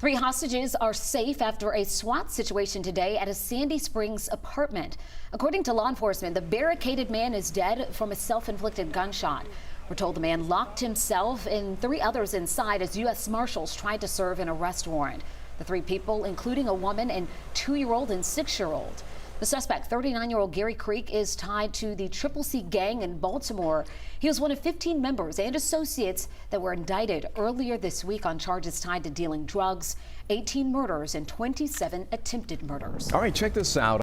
Three hostages are safe after a SWAT situation today at a Sandy Springs apartment. According to law enforcement, the barricaded man is dead from a self-inflicted gunshot. We're told the man locked himself and three others inside as U.S. Marshals tried to serve an arrest warrant. The three people, including a woman and 2-year-old and 6-year-old. The suspect, 39-year-old Gary Creek, is tied to the Triple C gang in Baltimore. He was one of 15 members and associates that were indicted earlier this week on charges tied to dealing drugs, 18 murders, and 27 attempted murders. All right, check this out.